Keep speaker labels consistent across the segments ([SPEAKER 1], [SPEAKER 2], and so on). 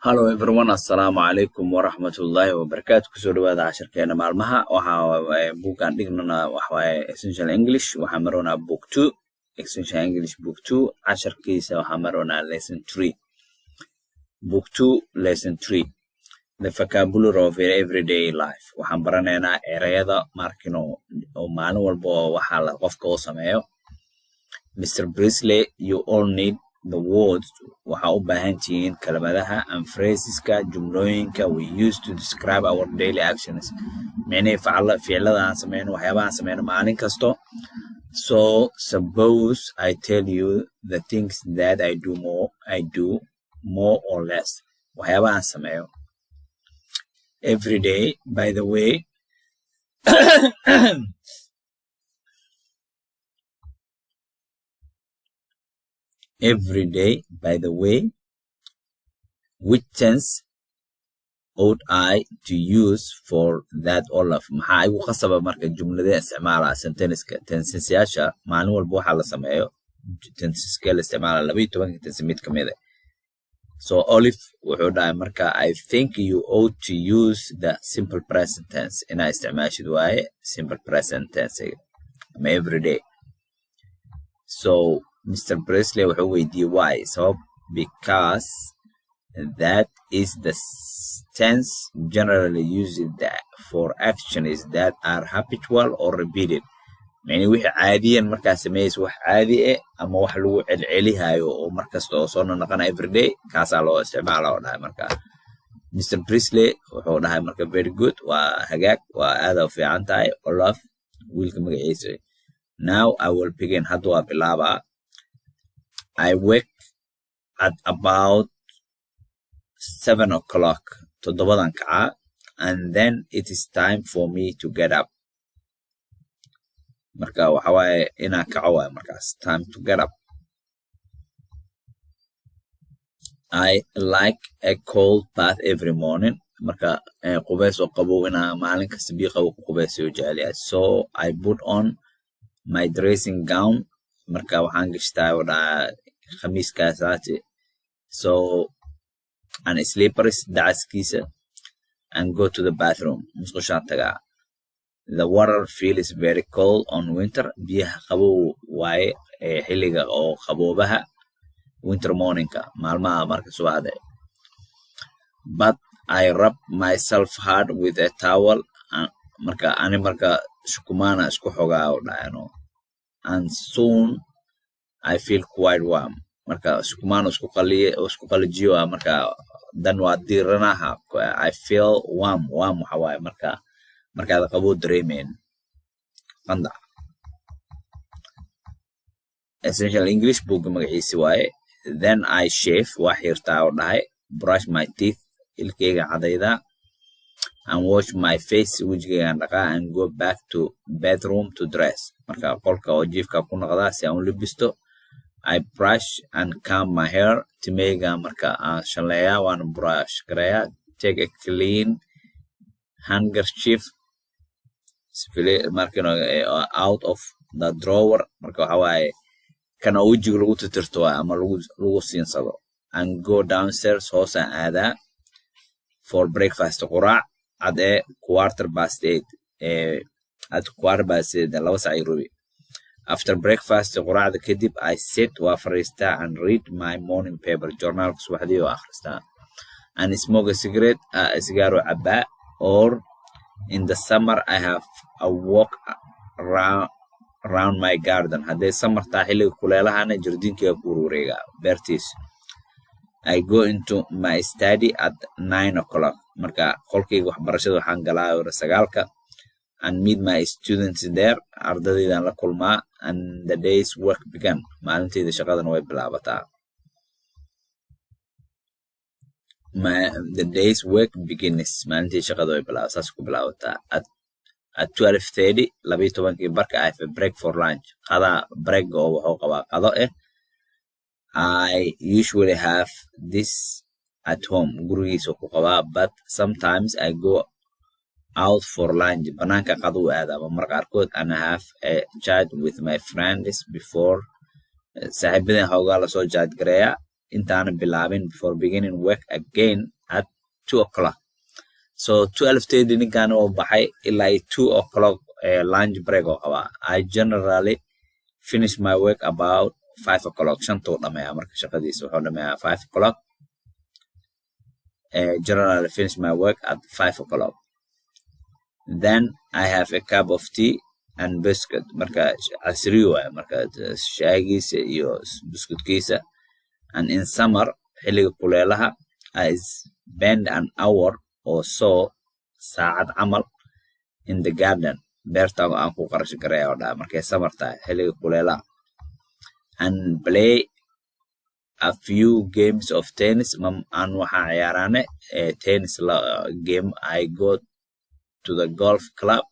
[SPEAKER 1] Hello everyone, assalamu alaikum wa rahmatullahi wa barakatuh. Kusoo dhawaada casharkeena maalmaha. Waxa buugaan dhignana waxa waaye Essential English. Waxaan maroonaa book 2, Essential English book 2. Casharkiisa waxaan maroonaa lesson 3. Book 2, lesson 3. The vocabulary of everyday life. Waxaan baranaynaa erayada markino oo maalin walba waxa la qofka uu sameeyo. Mr. Brisley, you all need the words waxa u baahan tihiin kalimadaha and phraseska jumlooyinka we use to describe our daily actions many ficilada aan sameyno waxyaabaha aan sameyno maalin kasto. So suppose I tell you the things that I do more or less waxyaabaha aan sameeyo every day. By the way, every day, by the way, which tense ought I to use for that all of maxaa igu qasaba marka jumlada isticmaala sentence-ka tenses-yaasha maalin walba waxa la sameeyo tenses-ka la isticmaala 12 tense mid kamid ah. So Olive wuxuu dhahay marka I think you ought to use the simple present tense ina isticmaashid waaye simple present tense ama every day. So Mr. Presley wuxuu weydiiyey why. So because that is the tense generally used for actions that are habitual or repeated. Yani wixii caadiyan markaa sameeyay wax caadi ah ama wax lagu celcelihayo oo markasta oo soo noqona every day kaasaa loo isticmaalaa oo dhahay marka Mr. Presley wuxuu dhahay marka very good waa hagaag waa aad u fiican tahay Olaf wiilka magaciisa. Now I will begin. Hadda waa bilaabaa. I wake at about 7 o'clock toddobadan kaca and then it is time for me to get up. Marka waxa waaye inaan kaco waaye markaas time to get up. I like a cold bath every morning. Marka qubays oo qabow inaan maalin kasta biyo qabow ku qubayso jecel. So I put on my dressing gown. Marka waxaan gashtaa wada khamiiskaasati so and slippers dacaskiisa and go to the bathroom musqushaan tagaa. The water feels very cold on winter. Biyaha qabow waaye xilliga oo qaboobaha winter morningka maalmaha marka subaxda. But I rub myself hard with a towel. Marka ani marka shukumaana isku xogaa oo dhaano and soon I feel quite warm. Marka shukumaana isku qalijiyo marka dan waa diiranaha I feel warm waxa waaye marka aad qabow dareemeen qanda. Essential English book magaciisa waaye. Then I shave waa xirtaa oo dhahay brush my teeth ilkeyga cadayda and wash my face wajigayga dhaqaa and go back to bedroom to dress. Marka qolka oo jiifka ku noqdaa si aan u libisto. I brush and comb my hair timeyga marka aan shaleeya waan brush gareeya. Take a clean handkerchief marka out of the drawer marka waxa waaye kana wajiga lagu tirtirto ama lagu siinsado and go downstairs hoos aan aadaa for breakfast quraac at 8:15 at 8:15 laba saac rubi. After breakfast quraacda kadib I sit waa fariistaa and read my morning paper journalka subaxdii oo akhristaa and smoke a cigarette cigar cabaa. Or in the summer I have a walk around my garden. Haddii summer taa xilliga kuleelahana jardiinka ku wareega beertiis. I go into my study at 9 o'clock. Marka qolkayga waxbarashada waxaan galaa 9:00 and meet my students there. Ardaydan la kulmaa and the day's work began. Maalinteeda shaqadana way bilaabataa. The day's work begins. Maalinteeda shaqada way bilaabataa saas ku bilaabataa. At 12:30 12 barka I have a break for lunch. Qada break oo wuxuu qabaa qado I usually have this at home. Gurigiisa ku qabaa but sometimes I go out for lunch. Banaanka qado aada marka qaarkood and have a chat with my friends before saaxiibadeen hawgaa la soo chat gareeya intaan bilaabin before beginning work again at 2 o'clock. So 12:30 ninkaan oo baxay ilaa 2 o'clock lunch break oo qabaa. I generally finish my work about 5 o'clock. Shantuu dhameeyaa marka shaqadiisa wuxuu dhameeyaa 5 o'clock. Generally finish my work at 5 o'clock. Then I have a cup of tea and biscuit. Marka casri waay marka shaagiisa iyo biskutkiisa. And in summer xilliga kuleelaha I spend an hour or so saacad camal in the garden. Beerta aan ku qarash gareeyo oo dhaa markay summer tahay xilliga kuleelaha. And play a few games of tennis. Aan waxaan ciyaaraane tennis game. I go to the golf club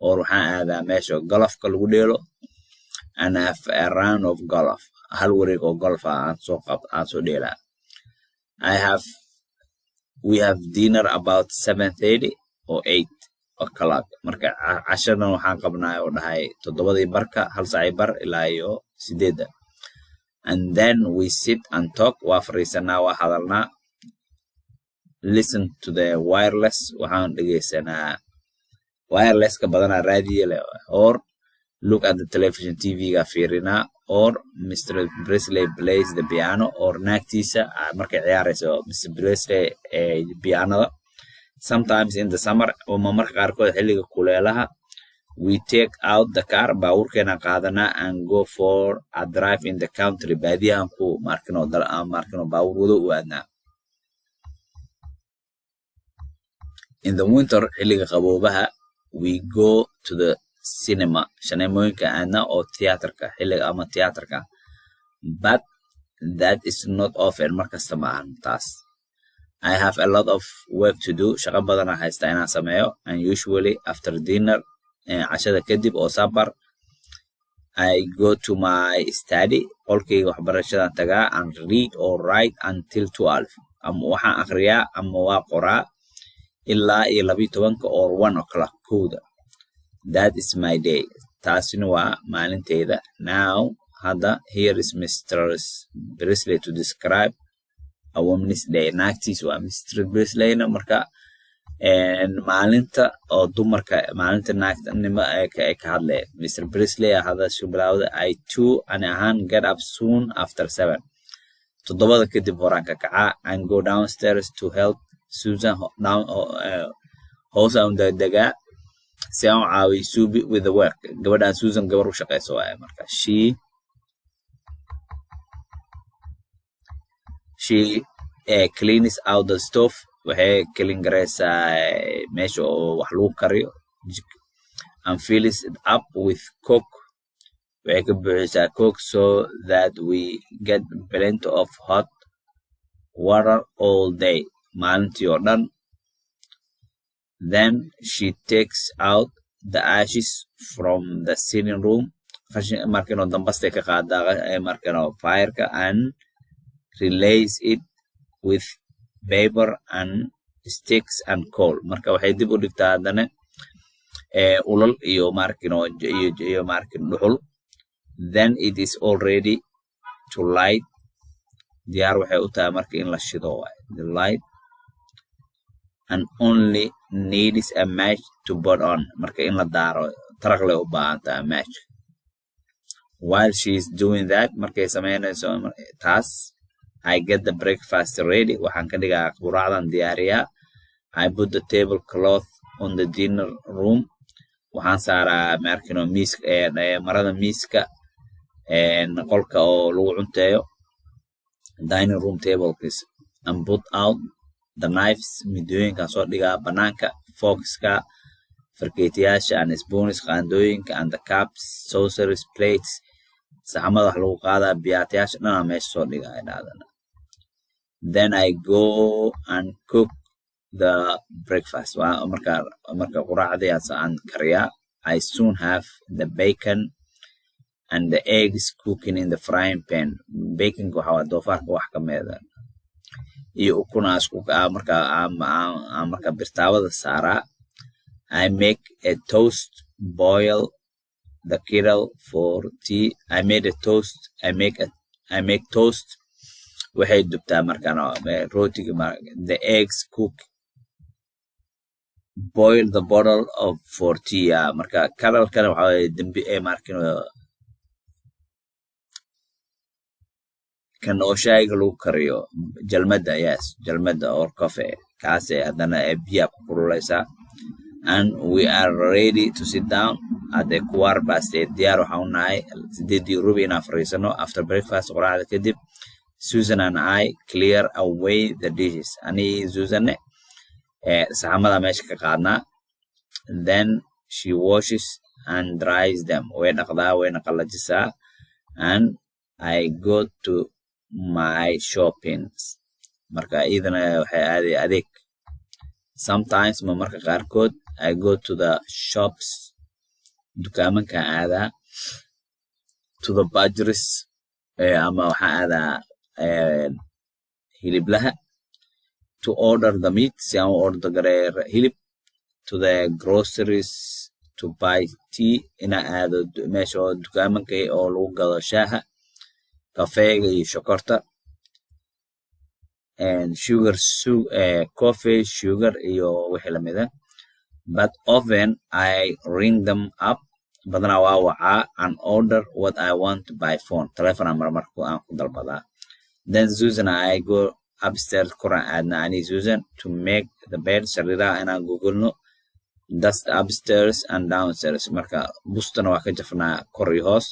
[SPEAKER 1] or waxaan aadaa meesha golfka lagu dheelo and have a round of golf. Hal wareeg oo golf aan soo dheelaa. We have dinner about 7:30 or 8 o'clock. Marka cashadan waxaan qabnaa oo dhahay 7:15 hal saac bar ilaa iyo 8. And then we sit and talk. Waa fariisanaa, waa hadalnaa. Listen to the wireless. Waxaan dhegeysanaa wirelesska badanaa raadiyo leh. Or look at the television TV-ga fiirinaa. Or Mr. Presley plays the piano. Or naagtiisa markay ciyaarayso Mr. Presley pianada. Sometimes in the summer ama marka qaarkood xilliga kuleelaha we take out the car, baabuurkeena qaadanaa and go for a drive in the country. Baadiyahan ku markino baabuur wado u aadnaa. In the winter xilliga qaboobaha we go to the cinema. Shaneemooyinka aadna oo tiyaatarka xilliga ama tiyaatarka. But that is not often. Markasta maahan taas. I have a lot of work to do. Shaqo badan aan haystaa inaan sameeyo. And usually after dinner cashada kadib oo supper I go to my study. Qolkayga waxbarashadaan tagaa and read or write until 12. Ama waxaan akhriyaa ama waa qoraa ilaa iyo 12 or 1 o'clock kooda. That is my day. Taasina waa maalinteyda. Now hadda here is Mr. Presley to describe a woman's day. Naagtiis waa Mr. Presleyna marka maalinta oo dumarka maalinta naagtanima ka hadlay. Mr. Presley hada shublaawda I too ani ahaan get up soon after 7. 7 kadib horaan ka kacaa and go downstairs to help Susan down hoos aan degaa si aan caawiyo Subi with the work. Gabadhan Susan gabar u shaqeyso waay marka she cleans out the stove. Waxay clean gareysaa meesha oo wax lagu kariyo and fills it up with coke. Waxay ka buuxisaa coke so that we get plenty of hot water all day. Maalintii oo dhan. Then she takes out the ashes from the sitting room. Markino dambastay ka qaadaa markino fireka and relays it with paper and sticks and coal. Marka waxay dib u dhigtaa hadana ulal iyo markino dhuxul. Then it is all ready to light. Diyaar waxay u tahay marka in la shido waay. The light and only needs a match to put on. Marka in la daaro taraq leh u baahan tahay match. While she is doing that, markay sameynayso taas I get the breakfast ready. Waxaan ka dhigaa quraacdan diyaariyaa. I put the tablecloth on the dinner room. Waxaan saaraa markino miiska marada miiska qolka oo lagu cunteeyo dining room table and put out the knives. Midooyinka soo dhigaa banaanka. Forkska, fargeetiyaasha and spoons, qaandooyinka and the cups, saucers, plates. Saxamada wax lagu qaadaa biyaatayaasha dhan meesha soo dhigaa idhaadana. Then I go and cook the breakfast. Marka quraacdii aan kariyaa. I soon have the bacon and the eggs cooking in the frying pan. Bacon waxa waa doofaarka wax ka meeda. Iyo ukunaas marka birtaawada saaraa. I make a toast, boil the kettle for tea. I make toast waxay dubtaa markana rootiga the eggs cook. Boil the bottle of for tea. Marka kalalkana waxa way dambi markino kan oo shayga lagu kariyo jalmada, yes, jalmada or coffee kaase hadana biya ku kululeysa. And we are ready to sit down at the quarter past 8. Diyaar waxaan nahay 8:15 inaan fariisano. After breakfast quraacda kadib, Susan and I clear away the dishes. Ani Susan saxamada meesha ka qaadnaa. Then she washes and dries them. Way dhaqdaa wayna qalajisaa. And I go to my shoppings. Marka idana waxay aaday adeeg. Sometimes marka qaarkood I go to the shops, dukaamanka aadaa, to the butcheries, ama waxaan aadaa hiliblaha, to order the meat, si aan u order gareer hilib, to the groceries, to buy tea, ina aado meesha oo dukaamanka oo lagu gado shaaha, kafeega iyo shokorta, and sugar, coffee, sugar iyo wixii lamid ah. But often I ring them up, badana waa wacaa, and order what I want by phone. Telephone aan ku dalbadaa. Then Susan and I go upstairs koraan aadna ani Susan to make the bed. Sariiraha inaan googolno, dust upstairs and downstairs. Marka bustana waa ka jafnaa kor iyo hoos.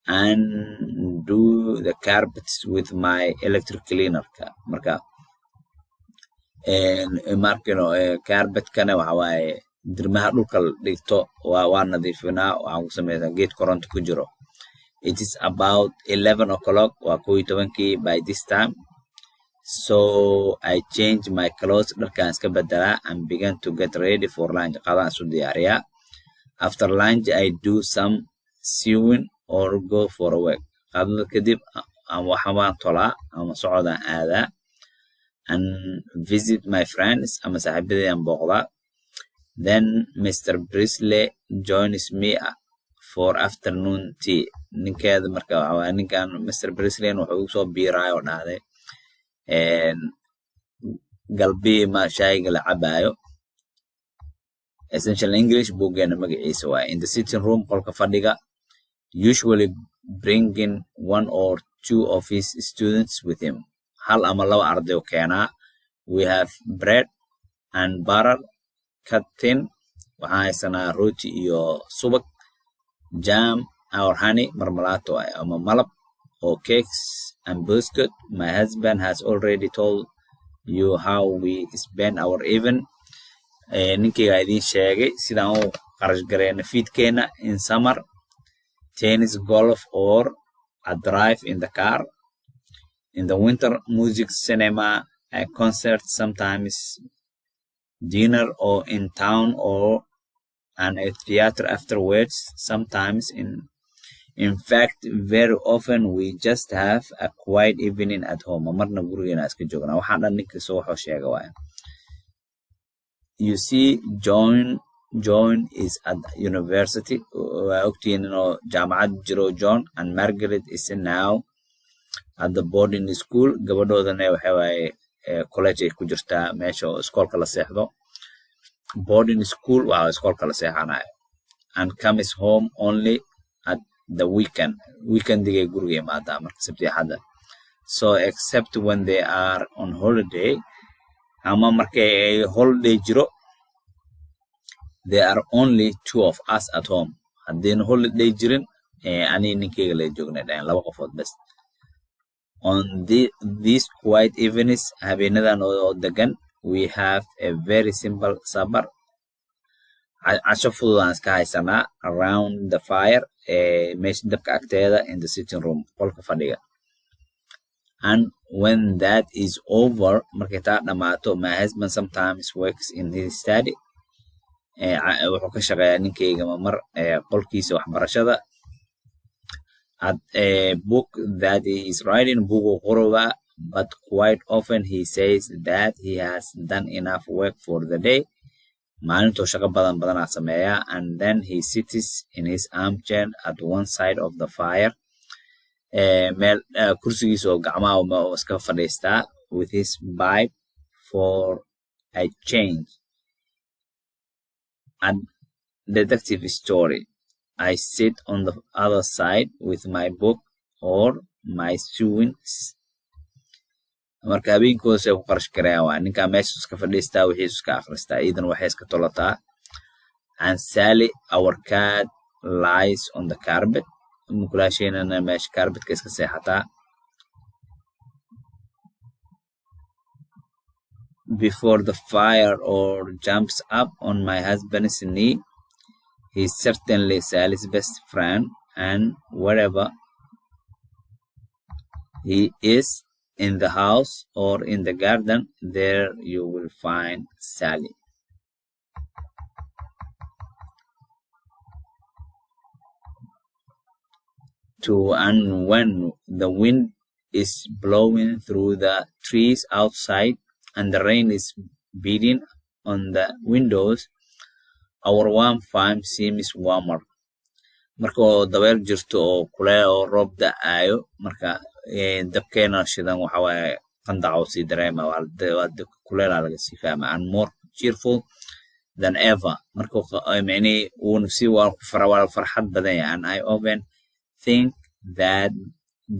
[SPEAKER 1] And do the carpets with my electric cleaner. Marka markino carpet kana waxa waaye dirmaha dhulka dhigto waa nadiifinaa, waxaan ku sameeyaa geed koronto ku jiro. It is about 11 o'clock, waa 11 by this time. So I change my clothes, dharkaan iska bedelaa, and begin to get ready for lunch. Qadaan isu diyaariyaa. After lunch I do some sewing or go for a walk. Qadada kadib ama waxaan tolaa ama socodaan aadaa, and visit my friends ama saaxiibadayaan booqdaa. Then Mr. Brisley joins me for afternoon tea. Ninkeeda marka waa ninkan Mr. Brisley wuxuu soo biiraayo dhahday galbi ma shayga la cabaayo. Essential English buuggeena magaciisa waa in the sitting room, qolka fadhiga, usually bringing one or two of his students with him. Hal ama laba arday oo keenaa. We have bread and butter cut thin. Waxaan haysanaa rooti iyo subag, jam or honey, marmalaato ama malab, or cakes and biscuit. My husband has already told you how we spend our evening. Ninkayga idiin sheegay sidaan u qarash gareena fiidkeena in summer: tennis, golf, or a drive in the car. In the winter, music, cinema, a concert, sometimes dinner or in town or a theater afterwards. Sometimes in fact, very often we just have a quiet evening at home. Marna gurigeena iska joognaa. Waxaan dhan ninka soo waxoo sheega waaya. You see, John is at university. Waa ogtihiin inuu jaamacad jiro John, and Margaret is now at the boarding school. Gabadhoodana waxa waaye college ay ku jirtaa, meesha oo iskoolka la seexdo. Boarding school waa iskoolka la seexanayo. And comes home only at the weekendigay guriga imaadaa marka sabti axada. So except when they are on holiday, ama markay ay holiday jiro, there are only two of us at home. Haddii holiday jirin ani ninkayga la joognay laba qofood bas. On these quiet evenings, habeenadan oo degan, we have a very simple supper. Casho fudud aan iska haysanaa around the fire, meesha dabka agteeda, in the sitting room, qolka fadhiga. And when that is over, markay taa dhamaato, my husband sometimes works in his study. Wuxuu ka shaqeeyaa ninkayga mar qolkiisa waxbarashada. At a book that he is writing, bugu qoroba, but quite often he says that he has done enough work for the day. Maalinto shaqo badan sameeyaa, and then he sits in his armchair at one side of the fire. meel kursigiisa oo gacmaha oo iska fadhiistaa with his pipe for a change. A detective story. I sit on the other side with my book or my sewings. marka habeenkooda ku qarash gareeyaa waa ninka meesha iska fadhiistaa wixii iska akhristaa iidan waxay iska tolataa. And Sally, our cat, lies on the carpet. mukulaasheenana meesha carpetka iska seexataa. Before the fire or jumps up on my husband's knee. He's certainly Sally's best friend, and wherever he is in the house or in the garden, there you will find Sally. And when the wind is blowing through the trees outside and the rain is beating on the windows, our warm farm seems warmer. marka oo dabeel jirto oo kuleel oo roob da'ayo marka dabkeena shidan waxa waaye qandaca oo sii dareema waa kuleelaa laga sii fahma and more cheerful than ever. marka micni uuna sii waa farxad badan yahay. And I often think that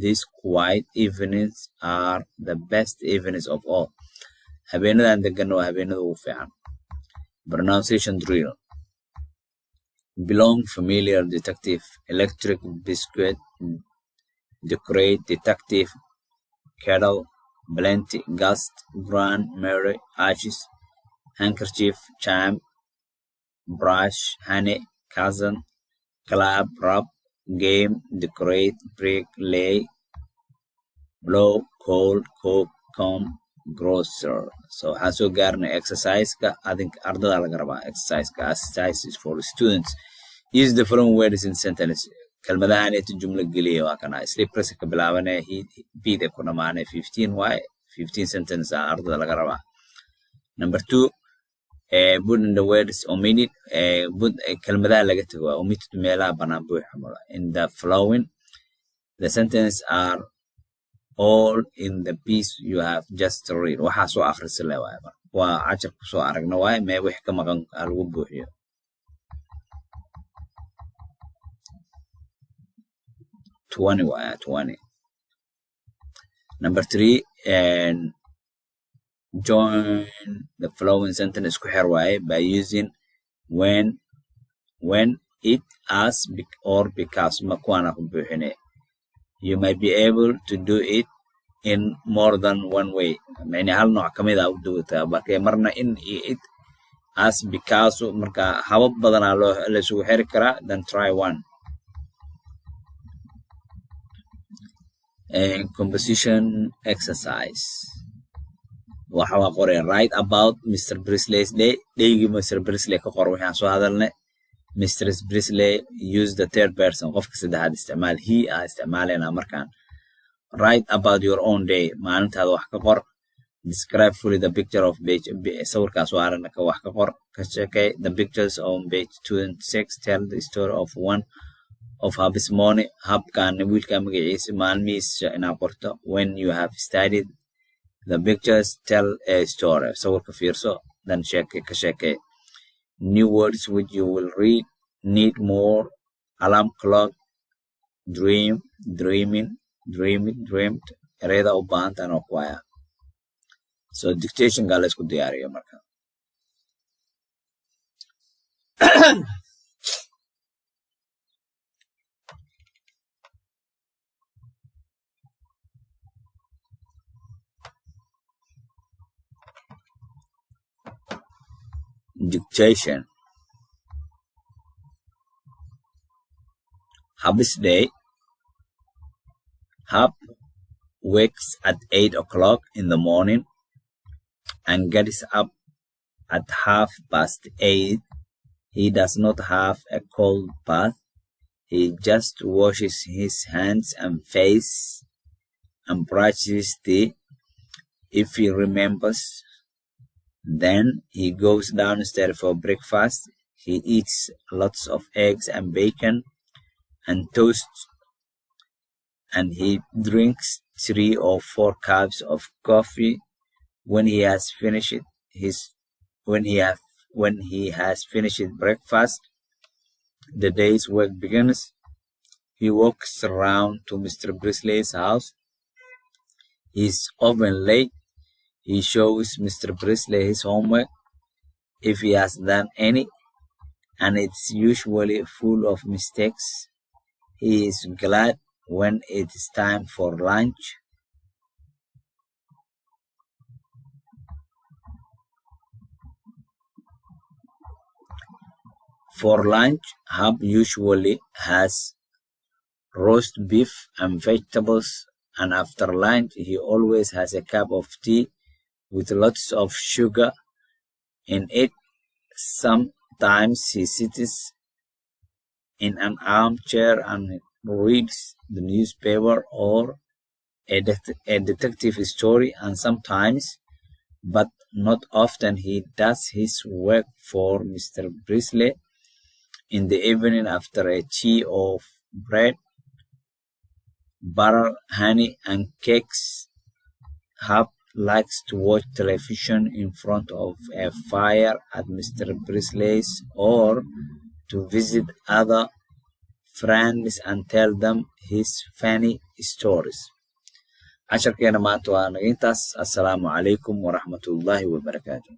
[SPEAKER 1] these quiet evenings are the best evenings of all. habeenadan degan waa habeenada ugu fiican. Pronunciation drill. Belong, familiar, detective, electric, biscuit, decorate, detective, kettle, plenty, gust, grand, Mary, ashes, handkerchief, chime, brush, honey, cousin, club, rub, game, decorate, break, lay, blow, cold, cook, comb, grocer. So waxaan soo gaarnay exercise-ka adinka ardada laga rabaa. Exercise is for students. Use the following words in sentence. kelmadahan inta jumla geliya waa kana. Sleep press ka bilaabanaya bida ku dhamaanay 15 waay 15 sentence ardada laga rabaa. Number 2, put in the words omitted. kelmadaha laga tago omitted meelaha banaan buuxa mala. In the following, the sentence are all in the piece you have just read. waxaa soo akhrisa le waay waa cashar ku soo aragna waay mee wix ka maqan lagu buuxiyo. 20 waay 20. Number 3, and join the following sentence ku xir waay by using when it, as, or because. ma kuwaana ku buuxine. You might be able to do it in more than one way. يعني hal nooc kamid ah u duwata marka marna in it, as, because. marka habab badan la isugu xiri karaa. Then try one. Composition exercise. waxa waa qoray write about Mr. Brisley's day. daygii Mr. Brisley ka qor waxaan soo hadalnay. Mr. Brisley use the third person. qofka saddexaad isticmaal. He isticmaalena markaan. Write about your own day. maalintaada wax ka qor. Describe fully the picture of page. sawirkaas oo aragna ka wax ka qor. ka sheekay the pictures on page 206. Tell the story of one of Habis morning. habkan wiilka magaciisa maalmihiisa inaad qorto. When you have studied the pictures, tell a story. sawirka fiirso then ka sheekay. New words which you will read. Need more. Alarm clock. Dream. Dreaming. Dreamed. ereyada u baahantaan oo kuwaya. So dictation gaa la isku diyaariyo marka. Dictation. Habis day. Hub wakes at 8 o'clock in the morning and gets up at 8:30. He does not have a cold bath. He just washes his hands and face and brushes his teeth if he remembers. Then he goes downstairs for breakfast. He eats lots of eggs and bacon and toast and he drinks 3 or 4 cups of coffee when he has finished his when he has finished breakfast. The day's work begins. He walks around to Mr. Brisley's house. He's often late. He shows Mr. Brisley his homework, if he has done any, and it's usually full of mistakes. He is glad when it is time for lunch. For lunch, Hub usually has roast beef and vegetables, and after lunch he always has a cup of tea with lots of sugar in it. Sometimes he sits in an armchair and reads the newspaper or a detective story, and sometimes, but not often, he does his work for Mr. Brisley in the evening after a tea of bread, butter, honey, and cakes. Hub likes to watch television in front of a fire at Mr. Brisley's, or to visit other friends and tell them his funny stories. casharkeena maanta waa naga intaas. Assalaamu calaykum waraxmatullaahi wabarakaatu.